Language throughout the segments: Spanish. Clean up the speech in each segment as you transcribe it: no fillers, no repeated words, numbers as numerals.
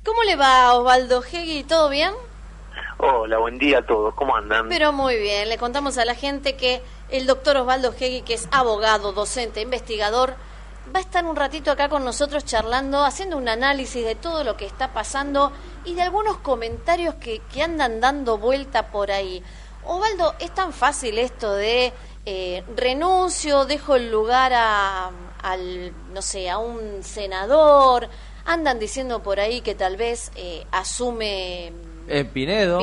¿Cómo le va, Osvaldo Hegui? ¿Todo bien? Hola, buen día a todos. ¿Cómo andan? Pero muy bien. Le contamos a la gente que el doctor Osvaldo Hegui, que es abogado, docente, investigador, va a estar un ratito acá con nosotros charlando, haciendo un análisis de todo lo que está pasando y de algunos comentarios que andan dando vuelta por ahí. Osvaldo, ¿es tan fácil esto de renuncio, dejo el lugar al a un senador? Andan diciendo por ahí que tal vez asume Pinedo.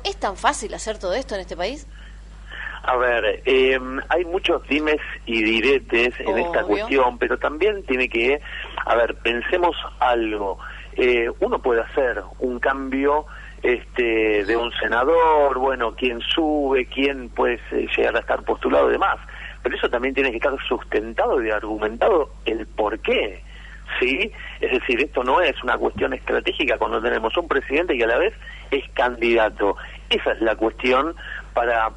¿Es tan fácil hacer todo esto en este país? A ver, hay muchos dimes y diretes en esta cuestión, pero también tiene que, pensemos algo. Uno puede hacer un cambio de un senador, bueno, quién sube, quién puede llegar a estar postulado y demás, pero eso también tiene que estar sustentado y argumentado el por qué. ¿Sí? Es decir, esto no es una cuestión estratégica cuando tenemos un presidente que a la vez es candidato. Esa es la cuestión para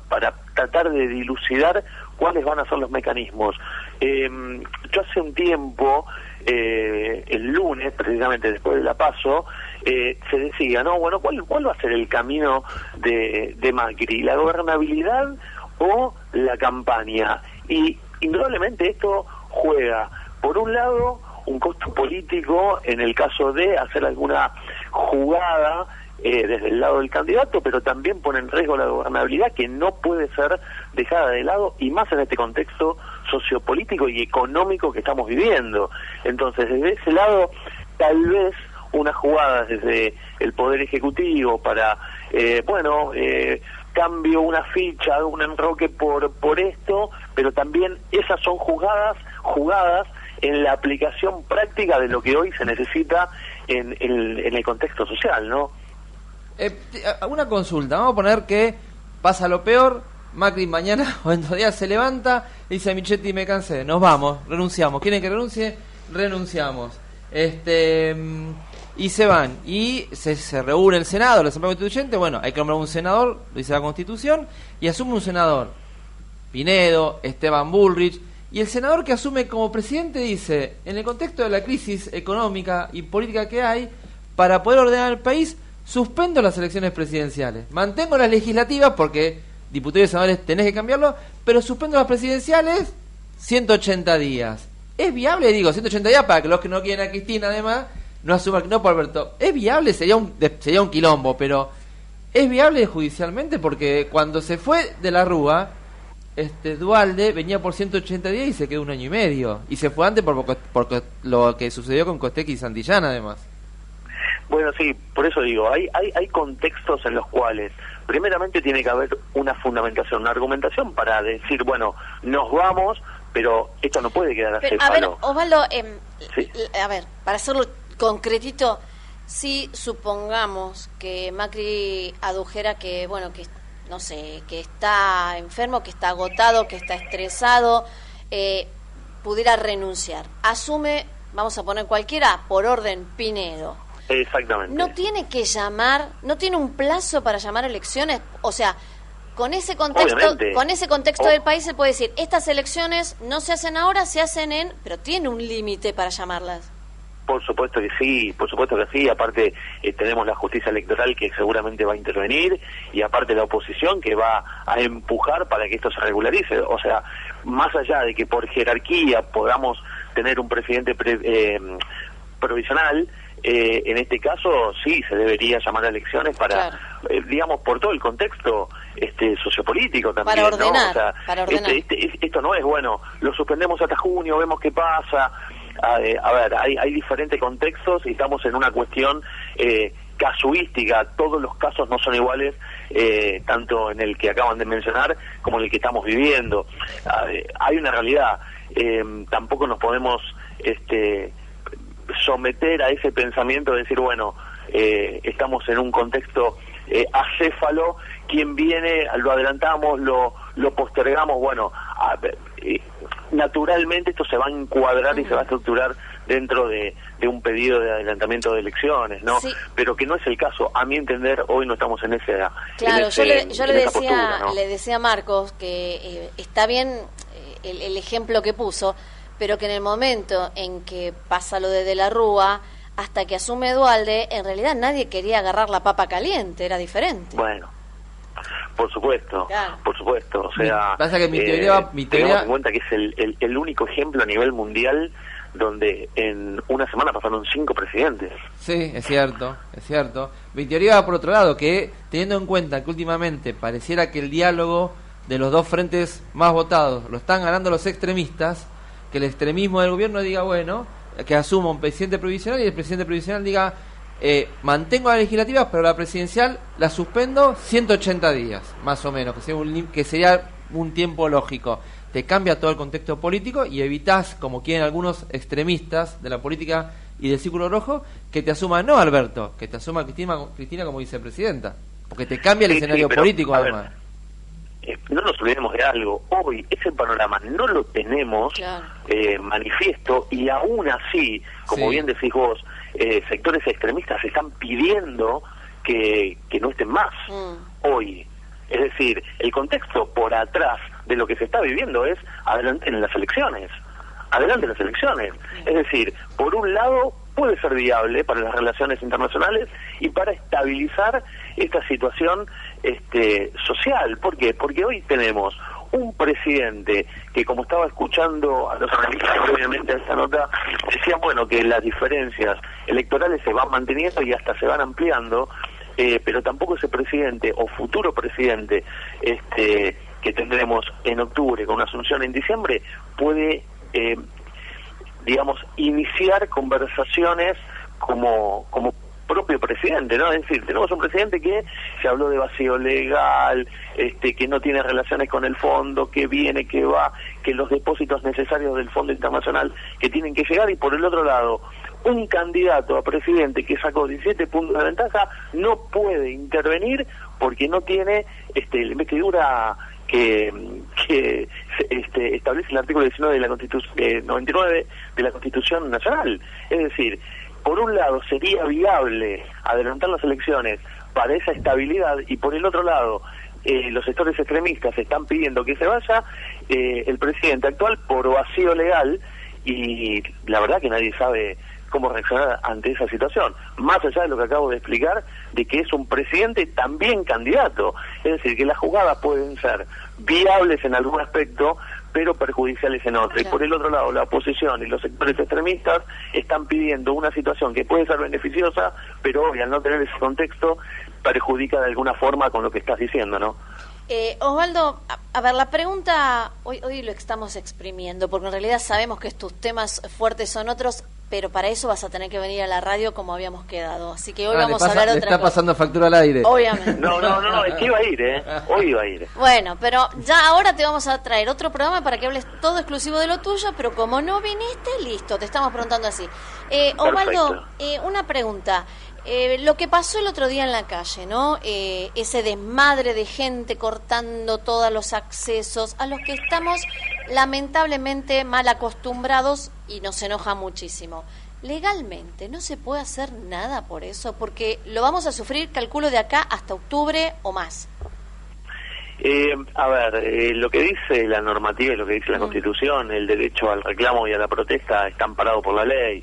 tratar de dilucidar cuáles van a ser los mecanismos. Yo hace un tiempo, el lunes, precisamente después de la PASO, se decía, ¿no? Bueno, ¿cuál va a ser el camino de Macri? ¿La gobernabilidad o la campaña? Y indudablemente esto juega, por un lado, un costo político en el caso de hacer alguna jugada desde el lado del candidato, pero también pone en riesgo la gobernabilidad, que no puede ser dejada de lado, y más en este contexto sociopolítico y económico que estamos viviendo. Entonces, desde ese lado, tal vez una jugada desde el Poder Ejecutivo para, cambio una ficha, hago un enroque por esto, pero también esas son jugadas en la aplicación práctica de lo que hoy se necesita en el contexto social, ¿no? Una consulta, vamos a poner que pasa lo peor, Macri mañana o en 2 días se levanta y dice: Michetti, me cansé, nos vamos, renunciamos. ¿Quieren que renuncie? Renunciamos. Y se van, y se reúne el Senado, la Asamblea Constituyente. Bueno, hay que nombrar un senador, lo dice la Constitución, y asume un senador, Pinedo, Esteban Bullrich. Y el senador que asume como presidente dice: en el contexto de la crisis económica y política que hay, para poder ordenar el país, suspendo las elecciones presidenciales. Mantengo las legislativas, porque diputados y senadores tenés que cambiarlo, pero suspendo las presidenciales 180 días. ¿Es viable? Digo, 180 días para que los que no quieren a Cristina, además, no asuman, no por Alberto. ¿Es viable? Sería un quilombo, pero ¿es viable judicialmente? Porque cuando se fue de la Rúa, Duhalde venía por 180 días y se quedó 1 año y medio. Y se fue antes por lo que sucedió con Costec y Santillán, además. Bueno, sí, por eso digo, hay contextos en los cuales primeramente tiene que haber una fundamentación, una argumentación para decir, bueno, nos vamos, pero esto no puede quedar así. A ver, Osvaldo, sí. Para hacerlo concretito, si supongamos que Macri adujera que, que está enfermo, que está agotado, que está estresado, pudiera renunciar. Asume, vamos a poner cualquiera, por orden Pinedo. Exactamente. No tiene que llamar, no tiene un plazo para llamar elecciones, o sea, con ese contexto del país se puede decir, estas elecciones no se hacen ahora, se hacen pero tiene un límite para llamarlas. Por supuesto que sí, aparte tenemos la justicia electoral que seguramente va a intervenir, y aparte la oposición que va a empujar para que esto se regularice. O sea, más allá de que por jerarquía podamos tener un presidente provisional, en este caso sí se debería llamar a elecciones para, claro, por todo el contexto sociopolítico también, para ordenar, ¿no? O sea, para ordenar. Esto no es, bueno, lo suspendemos hasta junio, vemos qué pasa. Hay diferentes contextos y estamos en una cuestión casuística. Todos los casos no son iguales, tanto en el que acaban de mencionar como en el que estamos viviendo. Hay una realidad, tampoco nos podemos someter a ese pensamiento de decir, bueno, estamos en un contexto acéfalo, quien viene, lo adelantamos, lo postergamos, bueno, naturalmente esto se va a encuadrar y se va a estructurar dentro de un pedido de adelantamiento de elecciones, ¿no? Sí. Pero que no es el caso, a mi entender, hoy no estamos en esa. Claro, yo le decía a Marcos que está bien el ejemplo que puso, pero que en el momento en que pasa lo de la Rúa, hasta que asume Duhalde, en realidad nadie quería agarrar la papa caliente, era diferente. Bueno, por supuesto, claro. Por supuesto, o sea, pasa que mi teoría tengamos en cuenta que es el único ejemplo a nivel mundial donde en una semana pasaron 5 presidentes. Sí, es cierto, es cierto. Mi teoría va por otro lado, que teniendo en cuenta que últimamente pareciera que el diálogo de los dos frentes más votados lo están ganando los extremistas, que el extremismo del gobierno diga, bueno, que asuma un presidente provisional y el presidente provisional diga, mantengo la legislativa, pero la presidencial la suspendo 180 días, más o menos, que sería un tiempo lógico. Te cambia todo el contexto político y evitas, como quieren algunos extremistas de la política y del Círculo Rojo, que te asuma no Alberto, que te asuma Cristina como vicepresidenta, porque te cambia el escenario político además. No nos olvidemos de algo, hoy ese panorama no lo tenemos claro. Manifiesto, y aún así, como bien decís vos, sectores extremistas están pidiendo que no estén más hoy. Es decir, el contexto por atrás de lo que se está viviendo es adelante en las elecciones. Es decir, por un lado puede ser viable para las relaciones internacionales y para estabilizar esta situación social. ¿Por qué? Porque hoy tenemos un presidente que, como estaba escuchando a los analistas previamente a esta nota, decían, bueno, que las diferencias electorales se van manteniendo y hasta se van ampliando, pero tampoco ese presidente o futuro presidente que tendremos en octubre con una asunción en diciembre puede digamos iniciar conversaciones como propio presidente, ¿no? Es decir, tenemos un presidente que se habló de vacío legal, que no tiene relaciones con el fondo, que viene, que va, que los depósitos necesarios del Fondo Internacional que tienen que llegar, y por el otro lado un candidato a presidente que sacó 17 puntos de ventaja no puede intervenir porque no tiene la investidura que establece el artículo 19 de la Constitución 99 de la Constitución Nacional. Es decir, por un lado sería viable adelantar las elecciones para esa estabilidad, y por el otro lado los sectores extremistas están pidiendo que se vaya el presidente actual por vacío legal, y la verdad que nadie sabe cómo reaccionar ante esa situación, más allá de lo que acabo de explicar, de que es un presidente también candidato. Es decir, que las jugadas pueden ser viables en algún aspecto, pero perjudiciales en otro. Y por el otro lado, la oposición y los sectores extremistas están pidiendo una situación que puede ser beneficiosa, pero hoy, al no tener ese contexto, perjudica de alguna forma con lo que estás diciendo, ¿no? Osvaldo, a ver, la pregunta, hoy lo estamos exprimiendo, porque en realidad sabemos que tus temas fuertes son otros, pero para eso vas a tener que venir a la radio como habíamos quedado. Así que hoy vamos a hablar de otra cosa. Está pasando factura al aire. Obviamente. No, es que iba a ir, hoy iba a ir. Bueno, pero ya ahora te vamos a traer otro programa para que hables todo exclusivo de lo tuyo, pero como no viniste, listo, te estamos preguntando así. Osvaldo, una pregunta. Lo que pasó el otro día en la calle, ¿no? Ese desmadre de gente cortando todos los accesos, a los que estamos lamentablemente mal acostumbrados y nos enoja muchísimo. Legalmente no se puede hacer nada por eso, porque lo vamos a sufrir, calculo, de acá hasta octubre o más. A ver, lo que dice la normativa y lo que dice la Constitución, el derecho al reclamo y a la protesta está amparado por la ley.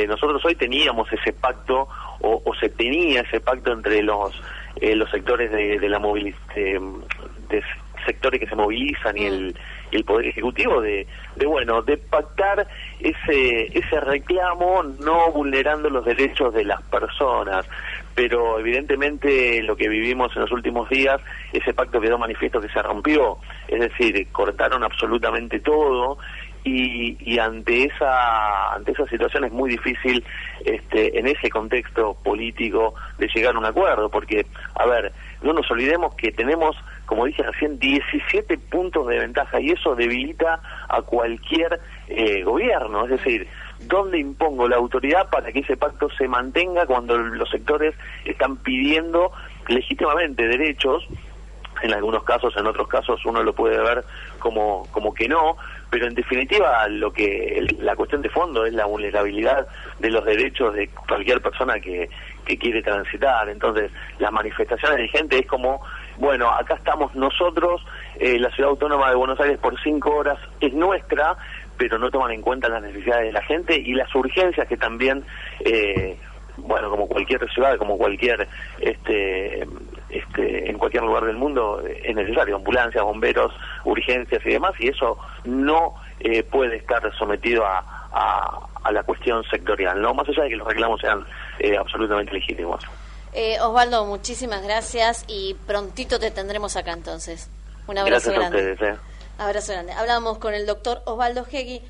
Nosotros hoy teníamos ese pacto, o se tenía ese pacto entre los sectores de la de sectores que se movilizan y el Poder Ejecutivo de pactar ese reclamo, no vulnerando los derechos de las personas. Pero evidentemente lo que vivimos en los últimos días, ese pacto quedó manifiesto que se rompió. Es decir, cortaron absolutamente todo, y ante esa situación es muy difícil en ese contexto político de llegar a un acuerdo, porque, a ver, no nos olvidemos que tenemos, como dije recién, 17 puntos de ventaja, y eso debilita a cualquier gobierno. Es decir, ¿dónde impongo la autoridad para que ese pacto se mantenga cuando los sectores están pidiendo legítimamente derechos? En algunos casos, en otros casos uno lo puede ver como que no, pero en definitiva la cuestión de fondo es la vulnerabilidad de los derechos de cualquier persona que quiere transitar. Entonces, las manifestaciones de gente es como, bueno, acá estamos nosotros, la Ciudad Autónoma de Buenos Aires por 5 horas es nuestra, pero no toman en cuenta las necesidades de la gente y las urgencias que también, bueno, como cualquier ciudad, como cualquier, en cualquier lugar del mundo es necesario, ambulancias, bomberos, urgencias y demás, y eso no puede estar sometido a la cuestión sectorial, ¿no? Más allá de que los reclamos sean absolutamente legítimos. Osvaldo, muchísimas gracias y prontito te tendremos acá entonces. Un abrazo grande. Gracias a ustedes. Abrazo grande. Hablábamos con el doctor Osvaldo Jägui.